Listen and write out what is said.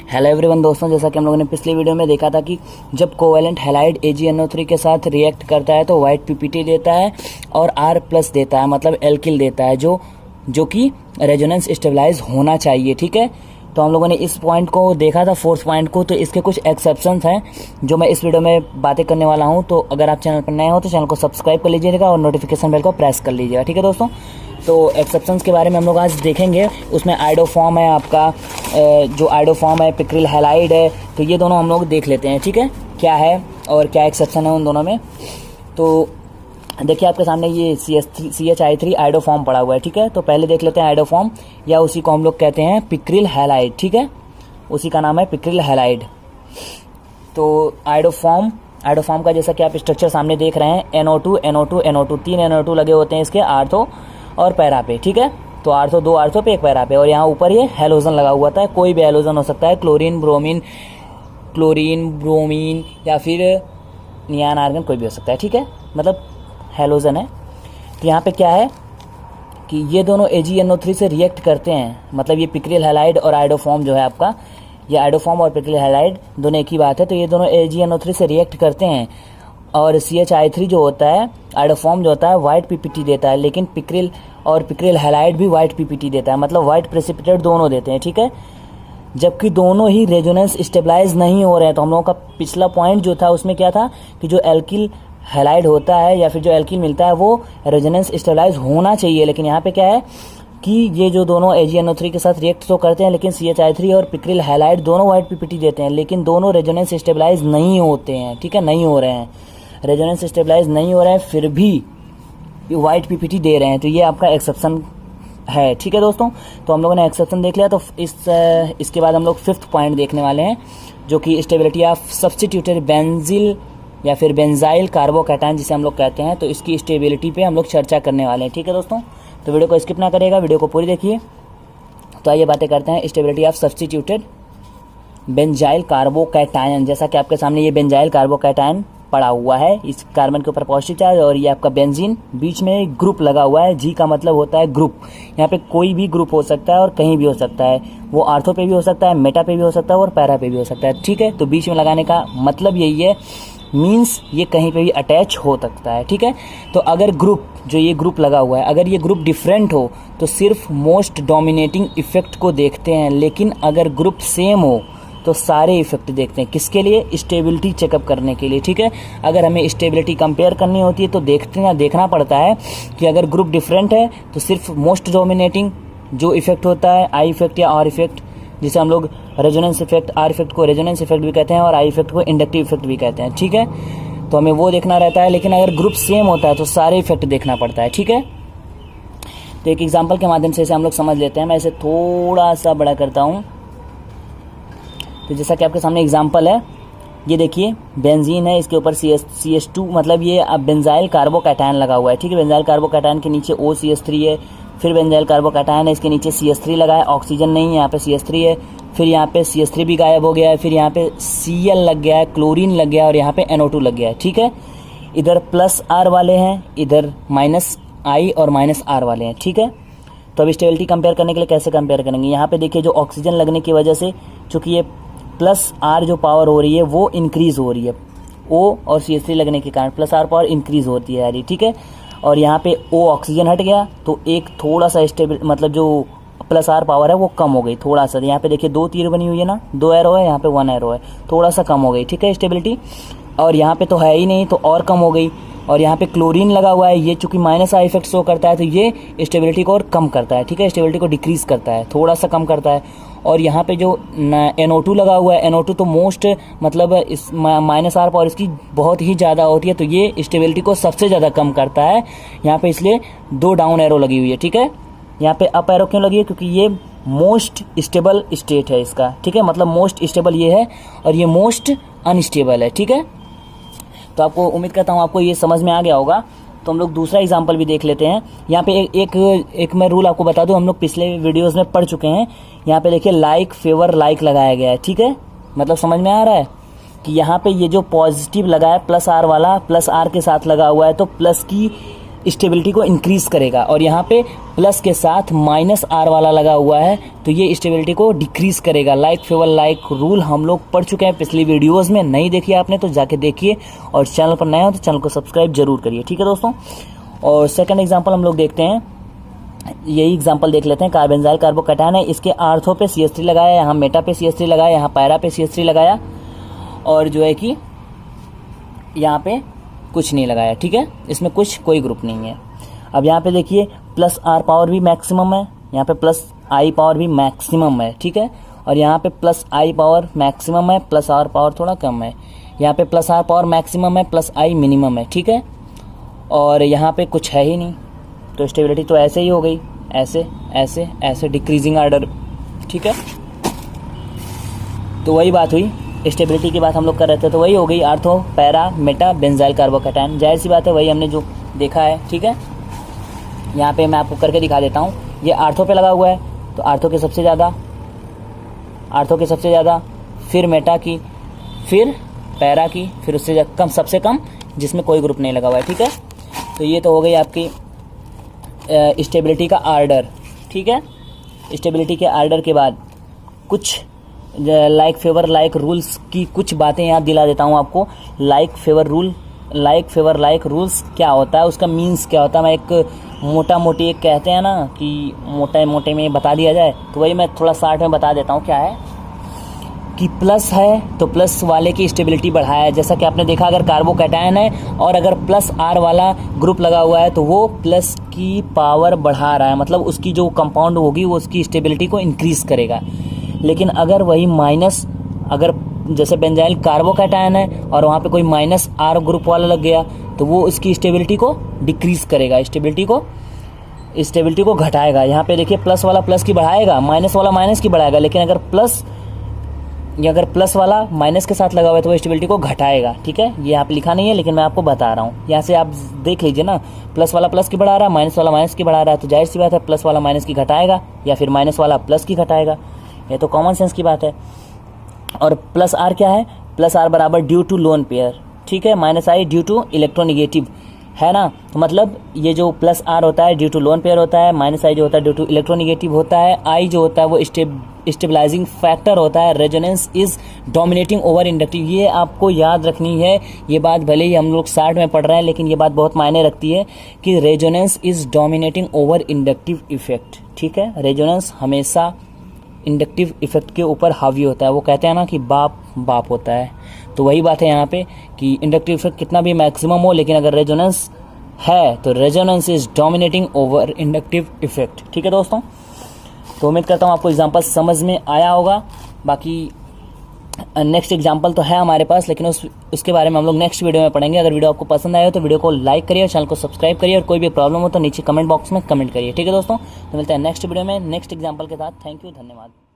Hello everyone दोस्तों, जैसा कि हम लोगों ने पिछली वीडियो में देखा था कि जब कोवेलेंट हैलाइड AgNO3 के साथ रिएक्ट करता है तो वाइट पीपीटी देता है और R+ देता है, मतलब एल्किल देता है, जो कि रेजोनेंस स्टेबलाइज होना चाहिए। ठीक है, तो हम लोगों ने इस पॉइंट को देखा था, फोर्थ पॉइंट को। तो इसके कुछ एक्सेप्शंस हैं जो मैं इस वीडियो में बातें करने वाला हूं। तो अगर आप चैनल पर नए हो तो चैनल को सब्सक्राइब कर लीजिएगा और नोटिफिकेशन बेल को प्रेस कर लीजिएगा। ठीक है दोस्तों, तो एक्सेप्शंस के बारे में हम लोग आज देखेंगे। उसमें आइडोफॉर्म है आपका, जो आइडोफॉर्म है, पिक्रिल हैलाइड है, तो ये दोनों हम लोग देख लेते हैं। ठीक है, क्या है और क्या एक्सेप्शन है उन दोनों में। तो देखिए आपके सामने ये CH3 आइडोफॉर्म पड़ा हुआ है। ठीक है, तो पहले देख लेते हैं आइडोफॉर्म, या उसी को हम लोग कहते हैं पिक्रिल हैलाइड। ठीक है, उसी का नाम है पिक्रिल हैलाइड। तो आइडोफॉर्म का जैसा कि आप स्ट्रक्चर सामने देख रहे हैं, NO2 तीन NO2 लगे होते हैं इसके आर्थो और पैरा पे। ठीक है, तो आर्थो, दो आर्थो पे, एक पैरा पे, और यहाँ ऊपर ये हैलोजन लगा हुआ था। कोई भी हैलोजन हो सकता है, क्लोरीन, ब्रोमीन या फिर नियान आर्गन, कोई भी हो सकता है। ठीक है, मतलब हैलोजन है। तो यहाँ पे क्या है कि ये दोनों AgNO3 से रिएक्ट करते हैं, मतलब ये पिक्रिल हैलाइड और आइडोफॉर्म जो है आपका, ये आइडोफॉर्म और पिक्रिल हैलाइड दोनों एक ही बात है। तो ये दोनों AgNO3 से रिएक्ट करते हैं और CH3 जो होता है, आइडोफॉर्म जो होता है, वाइट पीपीटी देता है, लेकिन पिक्रिल हैलाइड भी वाइट पीपीटी देता है, मतलब वाइट प्रेसिपिटेट दोनों देते हैं। ठीक है, जबकि दोनों ही रेजोनेंस स्टेबलाइज नहीं हो रहे हैं। तो हम लोगों का पिछला पॉइंट जो था उसमें क्या था कि जो एल्किल हैलाइड होता है या फिर जो एल्किल मिलता है वो रेजोनेंस स्टेबलाइज होना चाहिए, लेकिन यहाँ पे क्या है कि ये जो दोनों AgNO3 के साथ रिएक्ट तो करते हैं, लेकिन CH3 और पिक्रिल हैलाइड दोनों वाइट पीपीटी देते हैं, लेकिन दोनों रेजोनेंस स्टेबलाइज नहीं होते हैं। ठीक है, नहीं हो रहे हैं, रेजोनेंस स्टेबलाइज नहीं हो रहे हैं, फिर भी ये वाइट पीपीटी दे रहे हैं। तो ये आपका एक्सेप्शन है। ठीक है दोस्तों, तो हम लोगों ने एक्सेप्शन देख लिया। तो इसके बाद हम लोग फिफ्थ पॉइंट देखने वाले हैं, जो कि स्टेबिलिटी ऑफ सब्स्टिट्यूटेड बेंजिल या फिर बेंजाइल कार्बोकैटायन जिसे हम लोग कहते हैं। तो इसकी स्टेबिलिटी पे हम लोग चर्चा करने वाले हैं। ठीक है दोस्तों, तो वीडियो को स्किप ना करिएगा, वीडियो को पूरी देखिए। तो आइए बातें करते हैं stability of substituted benzyl carbocation. जैसा कि आपके सामने ये बेंजाइल कार्बोकैटायन पड़ा हुआ है, इस कार्बन के ऊपर पॉजिटिव चार्ज और ये आपका बेंजीन, बीच में एक ग्रुप लगा हुआ है। G का मतलब होता है ग्रुप। यहाँ पे कोई भी ग्रुप हो सकता है और कहीं भी हो सकता है, वो आर्थो पे भी हो सकता है, मेटा पे भी हो सकता है और पैरा पे भी हो सकता है। ठीक है, तो बीच में लगाने का मतलब यही है, मीन्स ये कहीं पे भी अटैच हो सकता है। ठीक है, तो अगर ग्रुप, जो ये ग्रुप लगा हुआ है, अगर ये ग्रुप डिफरेंट हो तो सिर्फ मोस्ट डोमिनेटिंग इफेक्ट को देखते हैं, लेकिन अगर ग्रुप सेम हो तो सारे इफेक्ट देखते हैं। किसके लिए? स्टेबिलिटी चेकअप करने के लिए। ठीक है, अगर हमें स्टेबिलिटी कंपेयर करनी होती है तो देखना पड़ता है कि अगर ग्रुप डिफरेंट है तो सिर्फ मोस्ट डोमिनेटिंग जो इफेक्ट होता है, आई इफेक्ट या आर इफेक्ट, जिसे हम लोग रेजोनेंस इफेक्ट, आर इफेक्ट को रेजोनेंस इफेक्ट भी कहते हैं और आई इफेक्ट को इंडक्टिव इफेक्ट भी कहते हैं। ठीक है, तो हमें वो देखना रहता है, लेकिन अगर ग्रुप सेम होता है तो सारे इफेक्ट देखना पड़ता है। ठीक है, तो एक एग्जाम्पल के माध्यम से इसे हम लोग समझ लेते हैं। मैं इसे थोड़ा सा बड़ा करता हूँ। तो जैसा कि आपके सामने एग्जाम्पल है, ये देखिए बेंजीन है, इसके ऊपर CH2, मतलब ये अब बेंजाइल कार्बोकैटायन लगा हुआ है। ठीक है, बेंजाइल कार्बोकैटायन के नीचे OCH3 है, फिर बेंजाइल कार्बोकैटायन है, इसके नीचे CH3 लगा है, ऑक्सीजन नहीं है, यहाँ पे CH3 है, फिर यहाँ पे CH3 भी गायब हो गया है, फिर यहाँ पे Cl लग गया है, क्लोरीन लग गया है और यहाँ पे NO2 लग गया है। ठीक है, इधर +R वाले हैं, इधर -I और -R वाले हैं। ठीक है, तो अब स्टेबिलिटी कंपेयर करने के लिए कैसे कंपेयर करेंगे? यहाँ पे देखिए, जो ऑक्सीजन लगने की वजह से, चूंकि ये +R जो पावर हो रही है वो इंक्रीज हो रही है, O और CH3 लगने के कारण +R पावर इंक्रीज होती है यारी। ठीक है, और यहाँ पे O ऑक्सीजन हट गया तो एक थोड़ा सा स्टेबल, मतलब जो +R पावर है वो कम हो गई थोड़ा सा। यहाँ पे देखिए 2 तीर बनी हुई है ना, 2 एरो है, यहाँ पे 1 एरो है, थोड़ा सा कम हो गई। ठीक है, स्टेबिलिटी, और यहाँ पे तो है ही नहीं तो और कम हो गई। और यहाँ पे क्लोरीन लगा हुआ है, ये चूंकि -I इफेक्ट शो करता है तो ये स्टेबिलिटी को और कम करता है। ठीक है, स्टेबिलिटी को डिक्रीज करता है, थोड़ा सा कम करता है। और यहाँ पे जो NO2 लगा हुआ है, NO2 तो मोस्ट, मतलब इस -R पावर इसकी बहुत ही ज़्यादा होती है, तो ये स्टेबिलिटी को सबसे ज़्यादा कम करता है यहाँ पे, इसलिए 2 डाउन एरो लगी हुई है। ठीक है, यहाँ पे अप एरो क्यों लगी है? क्योंकि ये मोस्ट स्टेबल स्टेट है इसका। ठीक है, मतलब मोस्ट स्टेबल ये है और ये मोस्ट अनस्टेबल है। ठीक है, तो आपको उम्मीद करता हूँ आपको ये समझ में आ गया होगा। तो हम लोग दूसरा एग्जांपल भी देख लेते हैं। यहाँ पे एक मैं रूल आपको बता दूं, हम लोग पिछले वीडियोस में पढ़ चुके हैं। यहाँ पे देखिए लाइक, फेवर, लाइक लगाया गया है। ठीक है, मतलब समझ में आ रहा है कि यहाँ पे ये जो पॉजिटिव लगा है +R वाला, +R के साथ लगा हुआ है, तो प्लस की स्टेबिलिटी को इंक्रीज करेगा, और यहाँ पे प्लस के साथ माइनस आर वाला लगा हुआ है तो ये स्टेबिलिटी को डिक्रीज करेगा। लाइक फेवर लाइक रूल हम लोग पढ़ चुके हैं पिछली वीडियोस में, नहीं देखी आपने तो जाके देखिए, और चैनल पर नया हो तो चैनल को सब्सक्राइब जरूर करिए, ठीक है दोस्तों। और सेकंड एग्जांपल हम लोग देखते हैं, यही एग्जांपल देख लेते हैं। कार्बेंजाइल कार्बोकैटायन है, इसके आर्थो पे CH3 लगाया, यहाँ मेटा पे CH3 लगाया, यहाँ पैरा पे CH3 लगाया, और जो है कि यहाँ पे कुछ नहीं लगाया, ठीक है, इसमें कोई ग्रुप नहीं है। अब यहाँ पे देखिए प्लस आर पावर भी मैक्सिमम है, यहाँ पे प्लस आई पावर भी मैक्सिमम है, ठीक है, और यहाँ पे प्लस आई पावर मैक्सिमम है, प्लस आर पावर थोड़ा कम है। यहाँ पे प्लस आर पावर मैक्सिमम है, प्लस आई मिनिमम है, ठीक है, और यहाँ पे कुछ है ही नहीं, तो स्टेबिलिटी तो ऐसे ही हो गई, ऐसे ऐसे ऐसे डिक्रीजिंग आर्डर, ठीक है। तो वही बात हुई, स्टेबिलिटी की बात हम लोग कर रहे थे, तो वही हो गई ortho para Meta benzyl carbocation, जाहिर सी बात है वही हमने जो देखा है, ठीक है। यहाँ पे मैं आपको करके दिखा देता हूँ, ये आर्थो पे लगा हुआ है तो आर्थो के सबसे ज़्यादा, फिर मेटा की, फिर पैरा की, फिर उससे कम सबसे कम जिसमें कोई ग्रुप नहीं लगा हुआ है, ठीक है। तो ये तो हो गई आपकी स्टेबिलिटी का आर्डर, ठीक है। स्टेबिलिटी के आर्डर के बाद कुछ लाइक फेवर लाइक रूल्स की कुछ बातें याद दिला देता हूँ आपको। लाइक फेवर लाइक रूल्स क्या होता है, उसका मीन्स क्या होता है, मैं एक मोटी एक कहते हैं ना कि मोटे में बता दिया जाए, तो वही मैं थोड़ा शार्ट में बता देता हूँ। क्या है कि प्लस है तो प्लस वाले की स्टेबिलिटी बढ़ाया, जैसा कि आपने देखा अगर कार्बोकैटायन है और अगर प्लस आर वाला ग्रुप लगा हुआ है तो वो प्लस की पावर बढ़ा रहा है, मतलब उसकी जो कंपाउंड होगी वो उसकी स्टेबिलिटी को इंक्रीज करेगा। लेकिन अगर वही माइनस, अगर जैसे बेंजाइल कार्बोकैटायन है और वहाँ पे कोई माइनस आर ग्रुप वाला लग गया तो वो उसकी स्टेबिलिटी को डिक्रीज करेगा, स्टेबिलिटी को घटाएगा। यहाँ पे देखिए प्लस वाला प्लस की बढ़ाएगा, माइनस वाला माइनस की बढ़ाएगा, लेकिन अगर प्लस वाला माइनस के साथ लगा हुआ है तो वो स्टेबिलिटी को घटाएगा, ठीक है। ये यहाँ पे लिखा नहीं है लेकिन मैं आपको बता रहा हूँ, यहाँ से आप देख लीजिए ना, प्लस वाला प्लस की बढ़ा रहा है, माइनस वाला माइनस की बढ़ा रहा है, तो जाहिर सी बात है प्लस वाला माइनस की घटाएगा या फिर माइनस वाला प्लस की घटाएगा, ये तो कॉमन सेंस की बात है। और प्लस आर क्या है, प्लस आर बराबर ड्यू टू लोन पेयर, ठीक है, minus I due to electronegative, है ना। तो मतलब ये जो प्लस आर होता है ड्यू टू लोन पेयर होता है, माइनस आई जो होता है ड्यू टू इलेक्ट्रोनिगेटिव होता है, आई जो होता है वो स्टेबलाइजिंग फैक्टर होता है, resonance is dominating over inductive. ये आपको याद रखनी है, ये बात भले ही हम लोग 60 में पढ़ रहे हैं लेकिन ये बात बहुत मायने रखती है कि resonance is dominating over inductive effect, ठीक है। रेजोनेंस हमेशा इंडक्टिव इफेक्ट के ऊपर हावी होता है, वो कहते हैं ना कि बाप होता है, तो वही बात है यहाँ पे कि इंडक्टिव इफेक्ट कितना भी मैक्सिमम हो लेकिन अगर रेजोनेंस है तो resonance is dominating over inductive effect, ठीक है दोस्तों। तो उम्मीद करता हूँ आपको एग्जांपल समझ में आया होगा। बाकी नेक्स्ट एग्जांपल तो है हमारे पास, लेकिन उसके बारे में हम लोग नेक्स्ट वीडियो में पढ़ेंगे। अगर वीडियो आपको पसंद आया हो तो वीडियो को लाइक करिए और चैनल को सब्सक्राइब करिए, और कोई भी प्रॉब्लम हो तो नीचे कमेंट बॉक्स में कमेंट करिए, ठीक है दोस्तों। तो मिलते हैं नेक्स्ट वीडियो में नेक्स्ट एग्जांपल के साथ। थैंक यू, धन्यवाद।